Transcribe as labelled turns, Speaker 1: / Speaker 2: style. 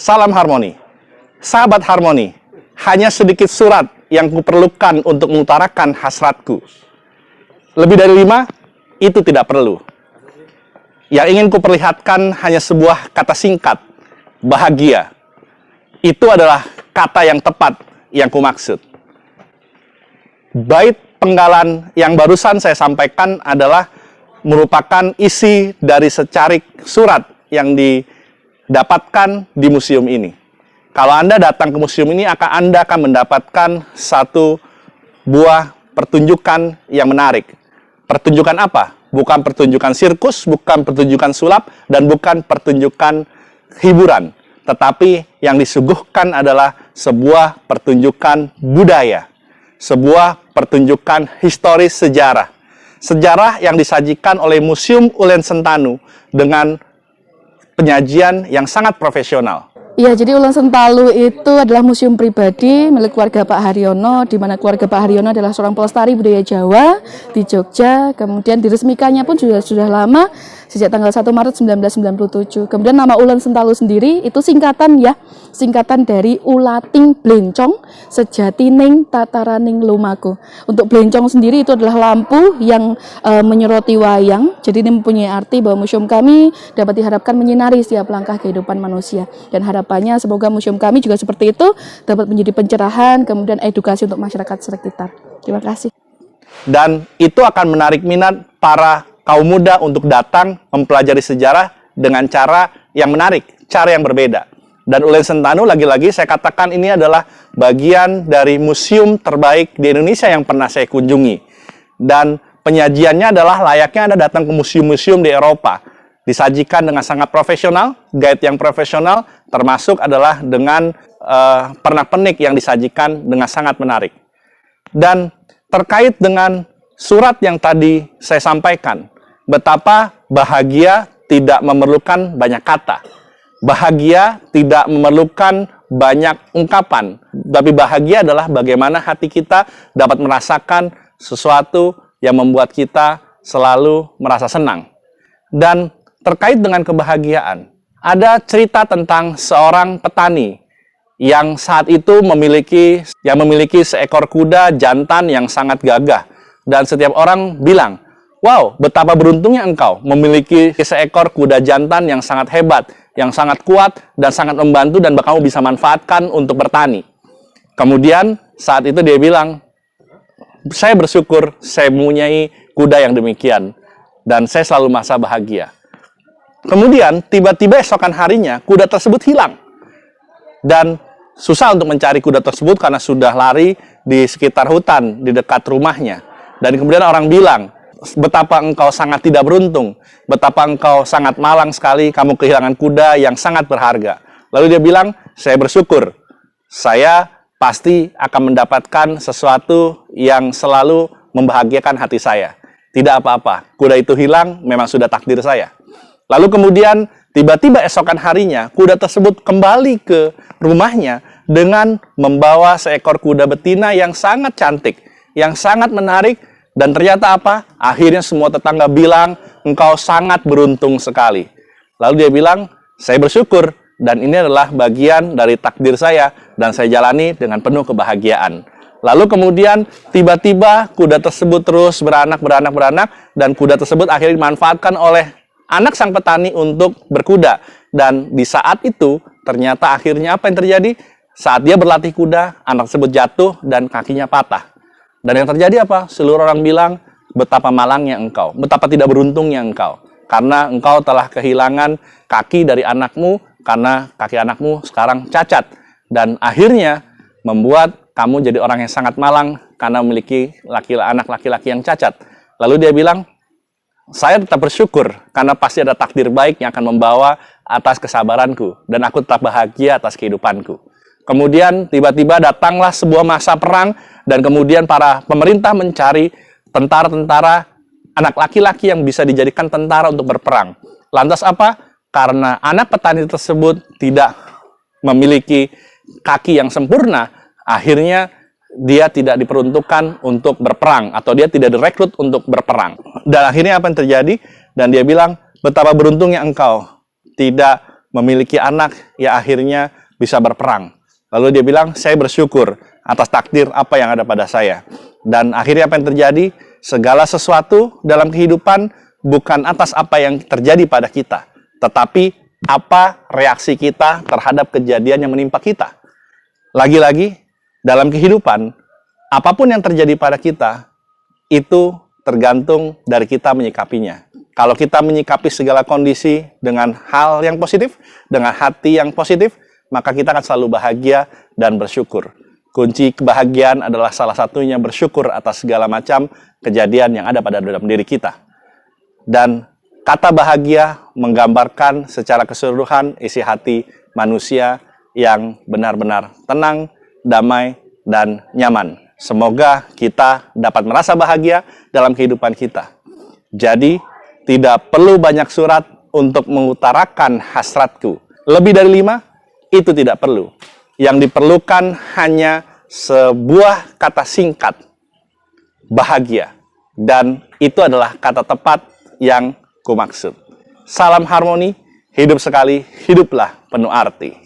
Speaker 1: Salam harmoni. Sahabat harmoni, hanya sedikit surat yang kuperlukan untuk mengutarakan hasratku. Lebih dari 5, itu tidak perlu. Yang ingin kuperlihatkan hanya sebuah kata singkat, bahagia. Itu adalah kata yang tepat yang kumaksud. Bait penggalan yang barusan saya sampaikan adalah merupakan isi dari secarik surat yang didapatkan di museum ini. Kalau Anda datang ke museum ini, Anda akan mendapatkan satu buah pertunjukan yang menarik. Pertunjukan apa? Bukan pertunjukan sirkus, bukan pertunjukan sulap, dan bukan pertunjukan hiburan. Tetapi yang disuguhkan adalah sebuah pertunjukan budaya. Sebuah pertunjukan historis sejarah. Sejarah yang disajikan oleh Museum Ulen Sentanu dengan penyajian yang sangat profesional.
Speaker 2: Ya, jadi Ulen Sentalu itu adalah museum pribadi milik keluarga Pak Haryono, di mana keluarga Pak Haryono adalah seorang pelestari budaya Jawa di Jogja. Kemudian diresmikannya pun sudah lama, sejak tanggal 1 Maret 1997. Kemudian nama Ulen Sentalu sendiri itu singkatan dari Ulating Blencong Sejatining Tataraning Lumaku. Untuk blencong sendiri itu adalah lampu yang menyoroti wayang. Jadi ini mempunyai arti bahwa museum kami dapat diharapkan menyinari setiap langkah kehidupan manusia. Dan harapannya semoga museum kami juga seperti itu dapat menjadi pencerahan, kemudian edukasi untuk masyarakat sekitar. Terima kasih.
Speaker 1: Dan itu akan menarik minat para kaum muda untuk datang mempelajari sejarah dengan cara yang menarik, cara yang berbeda. Dan Ulen Sentanu lagi-lagi saya katakan ini adalah bagian dari museum terbaik di Indonesia yang pernah saya kunjungi. Dan penyajiannya adalah layaknya Anda datang ke museum-museum di Eropa. Disajikan dengan sangat profesional, guide yang profesional, termasuk adalah dengan pernak-pernik yang disajikan dengan sangat menarik. Dan terkait dengan surat yang tadi saya sampaikan, betapa bahagia tidak memerlukan banyak kata. Bahagia tidak memerlukan banyak ungkapan. Tapi bahagia adalah bagaimana hati kita dapat merasakan sesuatu yang membuat kita selalu merasa senang. Dan terkait dengan kebahagiaan, ada cerita tentang seorang petani yang saat itu memiliki seekor kuda jantan yang sangat gagah. Dan setiap orang bilang, wow, betapa beruntungnya engkau memiliki seekor kuda jantan yang sangat hebat, yang sangat kuat, dan sangat membantu, dan kamu bisa manfaatkan untuk bertani. Kemudian saat itu dia bilang, saya bersyukur saya mempunyai kuda yang demikian, dan saya selalu merasa bahagia. Kemudian tiba-tiba esokan harinya, kuda tersebut hilang. Dan susah untuk mencari kuda tersebut karena sudah lari di sekitar hutan, di dekat rumahnya. Dan kemudian orang bilang, betapa engkau sangat tidak beruntung, betapa engkau sangat malang sekali, kamu kehilangan kuda yang sangat berharga. Lalu dia bilang, saya bersyukur, saya pasti akan mendapatkan sesuatu yang selalu membahagiakan hati saya. Tidak apa-apa, kuda itu hilang, memang sudah takdir saya. Lalu kemudian tiba-tiba esokan harinya, kuda tersebut kembali ke rumahnya dengan membawa seekor kuda betina yang sangat cantik, yang sangat menarik. Dan ternyata apa? Akhirnya semua tetangga bilang, engkau sangat beruntung sekali. Lalu dia bilang, saya bersyukur, dan ini adalah bagian dari takdir saya, dan saya jalani dengan penuh kebahagiaan. Lalu kemudian, tiba-tiba kuda tersebut terus beranak, dan kuda tersebut akhirnya dimanfaatkan oleh anak sang petani untuk berkuda. Dan di saat itu, ternyata akhirnya apa yang terjadi? Saat dia berlatih kuda, anak tersebut jatuh, dan kakinya patah. Dan yang terjadi apa? Seluruh orang bilang, betapa malangnya engkau, betapa tidak beruntungnya engkau. Karena engkau telah kehilangan kaki dari anakmu, karena kaki anakmu sekarang cacat. Dan akhirnya membuat kamu jadi orang yang sangat malang, karena memiliki anak laki-laki yang cacat. Lalu dia bilang, saya tetap bersyukur, karena pasti ada takdir baik yang akan membawa atas kesabaranku. Dan aku tetap bahagia atas kehidupanku. Kemudian tiba-tiba datanglah sebuah masa perang, dan kemudian para pemerintah mencari tentara-tentara anak laki-laki yang bisa dijadikan tentara untuk berperang. Lantas apa? Karena anak petani tersebut tidak memiliki kaki yang sempurna, akhirnya dia tidak diperuntukkan untuk berperang, atau dia tidak direkrut untuk berperang. Dan akhirnya apa yang terjadi? Dan dia bilang, betapa beruntungnya engkau tidak memiliki anak, ya akhirnya bisa berperang. Lalu dia bilang, saya bersyukur atas takdir apa yang ada pada saya. Dan akhirnya apa yang terjadi? Segala sesuatu dalam kehidupan bukan atas apa yang terjadi pada kita, tetapi apa reaksi kita terhadap kejadian yang menimpa kita. Lagi-lagi, dalam kehidupan, apapun yang terjadi pada kita, itu tergantung dari kita menyikapinya. Kalau kita menyikapi segala kondisi dengan hal yang positif, dengan hati yang positif, maka kita akan selalu bahagia dan bersyukur. Kunci kebahagiaan adalah salah satunya bersyukur atas segala macam kejadian yang ada pada dalam diri kita. Dan kata bahagia menggambarkan secara keseluruhan isi hati manusia yang benar-benar tenang, damai, dan nyaman. Semoga kita dapat merasa bahagia dalam kehidupan kita. Jadi, tidak perlu banyak surat untuk mengutarakan hasratku. Lebih dari 5, itu tidak perlu. Yang diperlukan hanya sebuah kata singkat, bahagia. Dan itu adalah kata tepat yang kumaksud. Salam harmoni, hidup sekali, hiduplah penuh arti.